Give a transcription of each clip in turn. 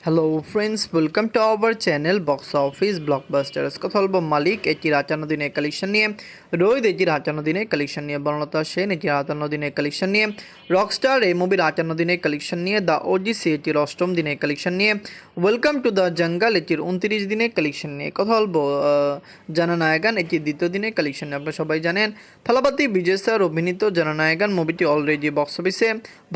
Hello friends, welcome to our channel box office blockbusters. কথা বলবো মালিক এটির ৫৮ দিনের কালেকশন নিয়ে, রোহিত এটির ৫৮ দিনের কালেকশন নিয়ে, বর্ণতা সেন এটির ৫৮ দিনের কালেকশন নিয়ে, রকস্টার এই মুভির ৫৮ দিনের কালেকশন নিয়ে, দ্য ওডিসি এটির ৮ম দিনের কালেকশন নিয়ে, ওয়েলকাম টু দ্য জঙ্গল এটির ২৯ দিনের কালেকশন নিয়ে। কথা বলবো জননায়গান এটির দ্বিতীয় দিনের কালেকশন নিয়ে। আপনারা সবাই জানেন থালাপতি বিজয় স্যার অভিনীত জননায়গান মুভিটি অলরেডি বক্স অফিসে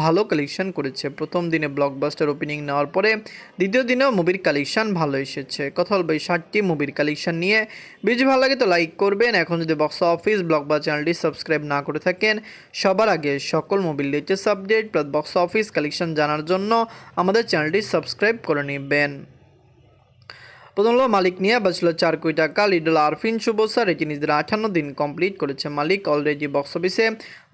ভালো কালেকশন করেছে। প্রথম দিনে ব্লকবাস্টার ওপেনিং নেওয়ার পরে দ্বিতীয় দিনেও মুভির কালেকশন ভালো এসেছে। কথা বলবো এই 60টি মুভির কালেকশন নিয়ে। ভিডিও ভালো লাগে তো লাইক করবেন। এখন যদি বক্স অফিস ব্লকবাস্টার চ্যানেলটি সাবস্ক্রাইব না করে থাকেন, সবার আগে সকল মুভির latest update plus box office collection জানার জন্য আমাদের চ্যানেলটি সাবস্ক্রাইব করে নেবেন। প্রথম হলো মালিক নিয়ে বাঁচল 4 কোটি টাকা। লিড হল আরফিন শুভ স্যার, এটি নিজেদের 58 দিন কমপ্লিট করেছে। মালিক অলরেডি বক্স অফিসে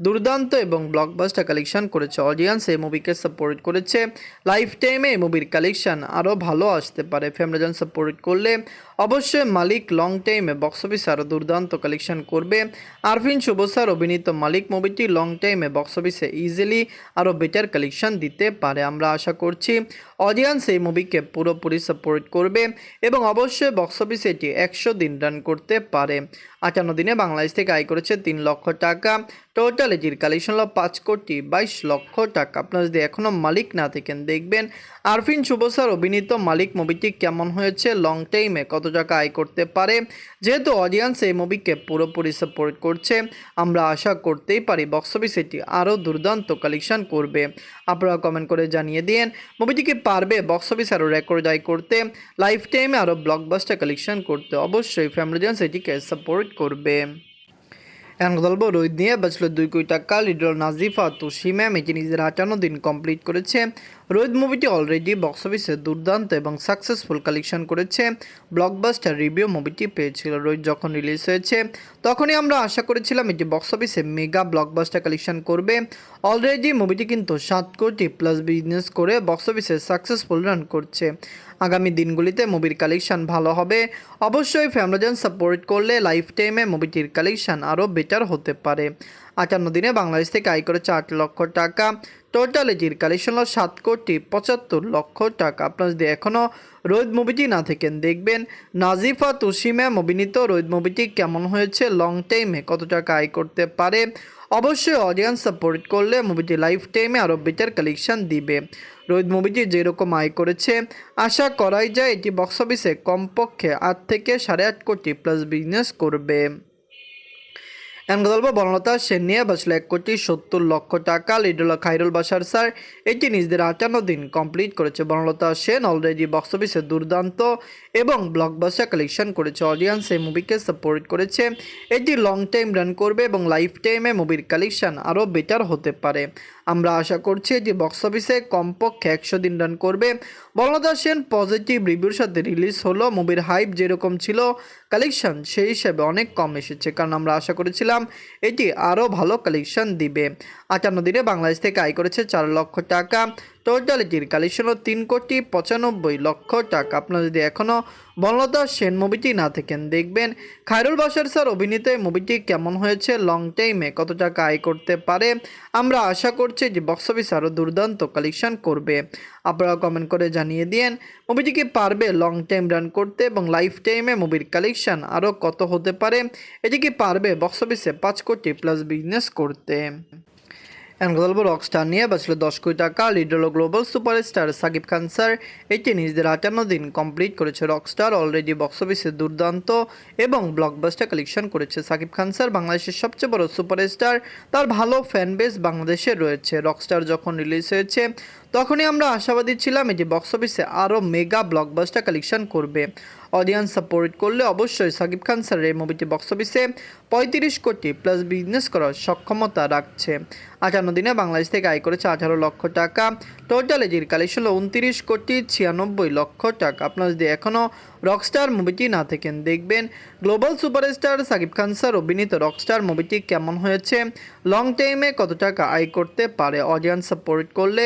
দুর্দান্ত এবং ব্লকবাস্টার কালেকশন করেছে। অডিয়েন্স এই মুভিকে সাপোর্ট করেছে। লাইফ টাইমে এই মুভির কালেকশন আরও ভালো আসতে পারে। ফ্যামিলিজন সাপোর্ট করলে অবশ্যই মালিক লং টাইমে বক্স অফিসে আরও দুর্দান্ত কালেকশন করবে। আরফিন শুভ স্যার অভিনীত মালিক মুভিটি লং টাইমে বক্স অফিসে ইজিলি আরও বেটার কালেকশন দিতে পারে। আমরা আশা করছি অডিয়েন্স এই মুভিকে পুরোপুরি সাপোর্ট করবে এবং অবশ্যই বক্স অফিসে এটি 100 দিন রান করতে পারে। 58 দিনে বাংলাদেশ থেকে আয় করেছে 3 লক্ষ টাকা। টোটাল এটির কালেকশন হলো 5 কোটি 22 লক্ষ টাকা। আপনারা যদি এখনও মালিক না থাকেন, দেখবেন আরফিন শুভ স্যার অভিনীত মালিক মুভিটি কেমন হয়েছে, লং টাইমে কত টাকা আয় করতে পারে। যেহেতু অডিয়েন্স এই মুভিকে পুরোপুরি সাপোর্ট করছে, আমরা আশা করতেই পারি বক্স অফিস এটি আরও দুর্দান্ত কালেকশন করবে। আপনারা কমেন্ট করে জানিয়ে দিন মুভিটিকে পারবে বক্স অফিস আরও রেকর্ড আয় করতে, লাইফ টাইমে আরও ব্লকবাস্টার কালেকশন করতে। অবশ্যই ফ্যামিলিজন্স এটিকে সাপোর্ট করবে। এখন কথা বলবো রোহিত নিয়ে বাঁচল 2 কোটি টাকা। লিডল নাজিফা তুষি ম্যাম এটি নিজের 58 দিন কমপ্লিট করেছে। রোহিত মুভিটি অলরেডি বক্স অফিসে দুর্দান্ত এবং সাকসেসফুল কালেকশন করেছে। ব্লকবাস্টার রিভিউ মুভিটি পেয়েছিল। রোহিত যখন রিলিজ হয়েছে তখনই আমরা আশা করেছিলাম এটি বক্স অফিসে মেগা ব্লকবাস্টার কালেকশন করবে। অলরেডি মুভিটি কিন্তু 7 কোটি প্লাস বিজনেস করে বক্স অফিসে সাকসেসফুল রান করছে। আগামী দিনগুলিতে মুভির কালেকশন ভালো হবে। অবশ্যই ফ্যামিলিজন সাপোর্ট করলে লাইফ টাইমে মুভিটির কালেকশন আরও বেটার হতে পারে। 58 দিনে বাংলাদেশ থেকে আয় করেছে 8 লক্ষ টাকা। টোটাল এটির কালেকশন হল 7 কোটি 75 লক্ষ টাকা। আপনারা যদি এখনও রোহিত মুভিটি না থাকেন, দেখবেন নাজিফা তুষি ম্যাম অভিনীত রোহিত মুভিটি কেমন হয়েছে, লং টাইমে কত টাকা আয় করতে পারে। অবশ্যই অডিয়েন্স সাপোর্ট করলে মুভিটি লাইফ টাইমে আরও বেটার কালেকশন দিবে। রোহিত মুভিটি যেরকম আয় করেছে, আশা করাই যায় এটি বক্স অফিসে কমপক্ষে 8 থেকে 8.5 কোটি প্লাস বিজনেস করবে। এখন কথা বলবো বর্ণতা সেন নিয়ে বাঁচল 1 কোটি 70 লক্ষ টাকা। লিড হল খাইরুল বাশার স্যার, এটি নিজেদের 58 দিন কমপ্লিট করেছে। বর্ণতা সেন অলরেডি বক্স অফিসে দুর্দান্ত এবং ব্লকবাস্টার কালেকশন করেছে। অডিয়েন্স এই মুভিকে সাপোর্ট করেছে। এটি লং টাইম রান করবে এবং লাইফ টাইমে মুভির কালেকশন আরও বেটার হতে পারে। আমরা আশা করছি এটি বক্স অফিসে কমপক্ষে 100 দিন রান করবে। বর্ণতা সেন পজিটিভ রিভিউর সাথে রিলিজ হলো। মুভির হাইপ যেরকম ছিল, কালেকশন সেই হিসাবে অনেক কম এসেছে, কারণ আমরা আশা করেছিলাম এটি আরও ভালো কালেকশন দিবে। 58 দিনে বাংলাদেশ থেকে আয় করেছে 4 লক্ষ টাকা। টোটাল এটির কালেকশন হল 3 কোটি 95 লক্ষ টাকা। আপনারা যদি এখনও বনলতা সেন মুভিটি না থাকেন, দেখবেন খায়রুল বাশার স্যার অভিনীত এই মুভিটি কেমন হয়েছে, লং টাইমে কত টাকা আয় করতে পারে। আমরা আশা করছি যে বক্স অফিস আরও দুর্দান্ত কালেকশন করবে। আপনারা কমেন্ট করে জানিয়ে দিন মুভিটি কি পারবে লং টাইম রান করতে এবং লাইফ টাইমে মুভির কালেকশন আরও কত হতে পারে। এটি কি পারবে বক্স অফিসে 5 কোটি প্লাস বিজনেস করতে। এখন কথা বলবো রকস্টার নিয়ে বাঁচল 10 কোটি টাকা। লিড হল global superstar Shakib Khan sir, এটি নিজেদের 58 দিন কমপ্লিট করেছে। রকস্টার অলরেডি বক্স অফিসে দুর্দান্ত এবং ব্লকবাস্টার কালেকশন করেছে। সাকিব খান স্যার বাংলাদেশের সবচেয়ে বড় সুপারস্টার, তার ভালো ফ্যান বেস বাংলাদেশে রয়েছে। রকস্টার যখন রিলিজ হয়েছে তখনই আমরা আশাবাদী ছিলাম এটি বক্স অফিসে আরও মেগা ব্লকবাস্টার কালেকশন করবে। অডিয়েন্স সাপোর্ট করলে অবশ্যই সাকিব খান স্যারের এই মুভিটি বক্স অফিসে 35 কোটি প্লাস বিজনেস করার সক্ষমতা রাখছে। 58 দিনে বাংলাদেশ থেকে আয় করেছে 18 লক্ষ টাকা। টোটাল এটির কালেকশন হল 29 কোটি 96 লক্ষ টাকা। আপনারা যদি এখনও রকস্টার মুভিটি না থাকেন, দেখবেন global superstar Shakib Khan sir অভিনীত রকস্টার মুভিটি কেমন হয়েছে, লং টাইমে কত টাকা আয় করতে পারে। অডিয়েন্স সাপোর্ট করলে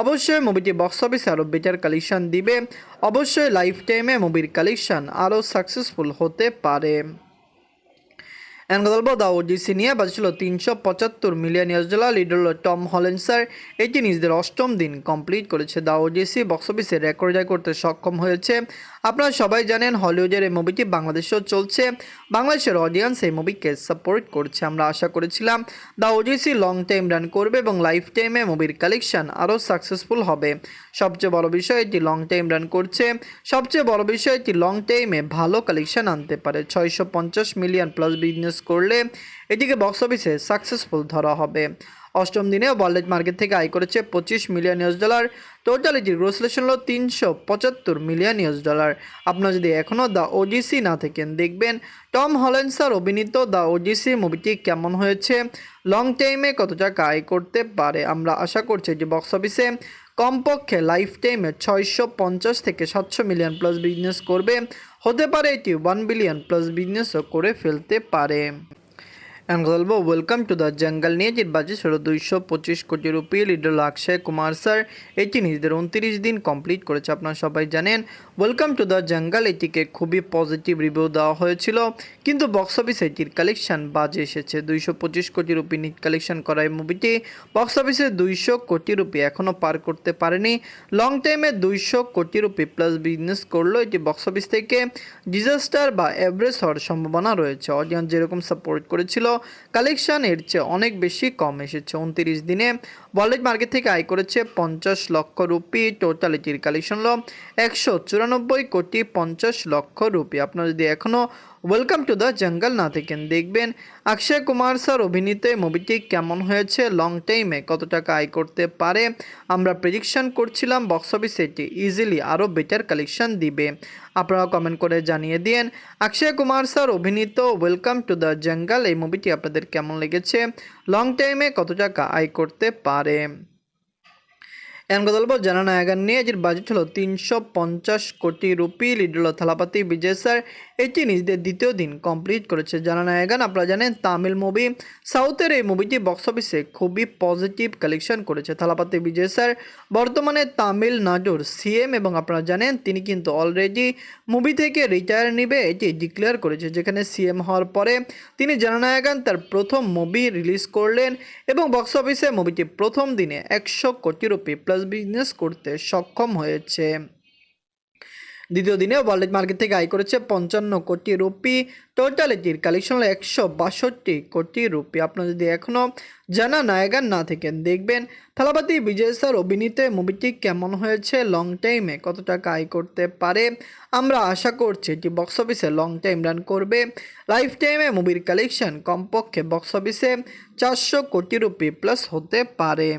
অবশ্যই মুভিটি বক্স অফিসে আরও বেটার কালেকশন দিবে। অবশ্যই লাইফ টাইমে মুভির কালেকশন আরও সাকসেসফুল হতে পারে। এখন কথা বলবো দ্য ওজিসি নিয়ে। বাজেট ছিল $375 মিলিয়ন। লিডার হলো টম হল্যান্ড স্যার। এটি নিজেদের অষ্টম দিন কমপ্লিট করেছে। দ্য ওজিসি বক্স অফিসে রেকর্ড জয় করতে সক্ষম হয়েছে। আপনারা সবাই জানেন হলিউডের এই মুভিটি বাংলাদেশেও চলছে। বাংলাদেশের অডিয়েন্স এই মুভিকে সাপোর্ট করছে। আমরা আশা করেছিলাম the OGC long time run করবে এবং লাইফ টাইমে মুভির কালেকশন আরও সাকসেসফুল হবে। সবচেয়ে বড় বিষয় এটি লং টাইম রান করছে। সবচেয়ে বড় বিষয় এটি লং টাইমে ভালো কালেকশন আনতে পারে। 650 মিলিয়ন প্লাস বিজনেস করলে এটিকে বক্স অফিসে সাকসেসফুল ধরা হবে। অষ্টম দিনে ওয়ার্ল্ড মার্কেট থেকে আয় করেছে $25 মিলিয়ন। টোটাল এটির গ্রোস রিলেশন হলো $375 মিলিয়ন। আপনারা যদি এখনও দ্য ওজিসি না থাকেন দেখবেন টম হল্যান্ড স্যার অভিনীত দ্য ওজিসি মুভিটি কেমন হয়েছে, লং টাইমে কত টাকা আয় করতে পারে। আমরা আশা করছি যে বক্স অফিসে কমপক্ষে লাইফ টাইমে 650 থেকে 700 মিলিয়ন প্লাস বিজনেস করবে। হতে পারে এটি 1 বিলিয়ন প্লাস বিজনেসও করে ফেলতে পারে। এখন কথা বলবো ওয়েলকাম টু দ্য জঙ্গল নিয়ে। যের বাজেট ছিল $225 কোটি। লিডার হলো অক্ষয় কুমার স্যার। এটি নিজেদের 29 দিন কমপ্লিট করেছে। আপনারা সবাই জানেন ওয়েলকাম টু দ্য জঙ্গল এটিকে খুবই পজিটিভ রিভিউ দেওয়া হয়েছিল, কিন্তু বক্স অফিসে এটির কালেকশন বাজে এসেছে। $225 কোটি নিট কালেকশন করা এই মুভিটি বক্স অফিসে $200 কোটি এখনও পার করতে পারেনি। লং টাইমে $200 কোটি প্লাস বিজনেস করলো। এটি বক্স অফিস থেকে ডিজাস্টার বা অ্যাভারেজ হওয়ার সম্ভাবনা রয়েছে। অডিয়েন্স যেরকম সাপোর্ট করেছিল কালেকশন এর চেয়ে অনেক বেশি কম এসেছে। 29 দিনে ওয়ার্ল্ড মার্কেট থেকে আয় করেছে $50 লক্ষ। টোটাল এটির কালেকশন হলো $194.50 লক্ষ। আপনারা যদি এখনও ওয়েলকাম টু দ্য জঙ্গল না থাকেন দেখবেন অক্ষয় কুমার স্যার অভিনীত মুভিটি কেমন হয়েছে, লং টাইমে কত টাকা আয় করতে পারে। আমরা প্রেডিকশন করছিলাম বক্স অফিসে এটি ইজিলি আরও বেটার কালেকশন দিবে। আপনারা কমেন্ট করে জানিয়ে দিন অক্ষয় কুমার স্যার অভিনীত ওয়েলকাম টু দ্য জঙ্গল এই মুভিটি আপনাদের কেমন লেগেছে, লং টাইমে কত টাকা আয় করতে পারে। এখন কথা বলবো জননায়কন নিয়ে। এর বাজেট হলো $350 কোটি। লিডার হলো থালাপতি বিজয় স্যার। এটি নিজেদের দ্বিতীয় দিন কমপ্লিট করেছে। জননায়কন আপনারা জানেন তামিল মুভি। সাউথের এই মুভিটি বক্স অফিসে খুবই পজিটিভ কালেকশন করেছে। থালাপতি বিজয় স্যার বর্তমানে তামিলনাড়ুর সিএম এবং আপনারা জানেন তিনি কিন্তু অলরেডি মুভি থেকে রিটায়ার নেবে এটি ডিক্লেয়ার করেছে। যেখানে সিএম হওয়ার পরে তিনি জননায়কন তার প্রথম মুভি রিলিজ করলেন এবং বক্স অফিসে মুভিটি প্রথম দিনে $100 কোটি প্লাস বিজনেস করতে সক্ষম হয়েছে। দ্বিতীয় দিনে ওয়ার্ল্ড মার্কেট থেকে আয় করেছে $55 কোটি। টোটাল এটির কালেকশন হলো $162 কোটি। আপনারা যদি এখনও জানা নায়গান না থাকেন দেখবেন থালাপতি বিজয় স্যার অভিনীত মুভিটি কেমন হয়েছে, লং টাইমে কত টাকা আয় করতে পারে। আমরা আশা করছি এটি বক্স অফিসে লং টাইম রান করবে। লাইফ টাইমে মুভির কালেকশন কমপক্ষে বক্স অফিসে $400 কোটি প্লাস হতে পারে।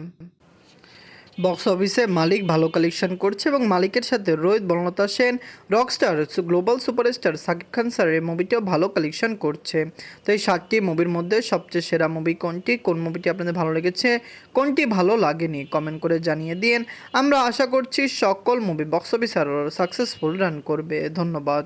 বক্স অফিসে মালিক ভালো কালেকশন করছে এবং মালিকের সাথে Rohit, Banalata Sen, rockstar, global superstar Shakib Khan sir এই মুভিটিও ভালো কালেকশন করছে। তো এই 7টি মুভির মধ্যে সবচেয়ে সেরা মুভি কোনটি, কোন মুভিটি আপনাদের ভালো লেগেছে, কোনটি ভালো লাগেনি কমেন্ট করে জানিয়ে দিন। আমরা আশা করছি সকল মুভি বক্স অফিসে আরও সাকসেসফুল রান করবে। ধন্যবাদ।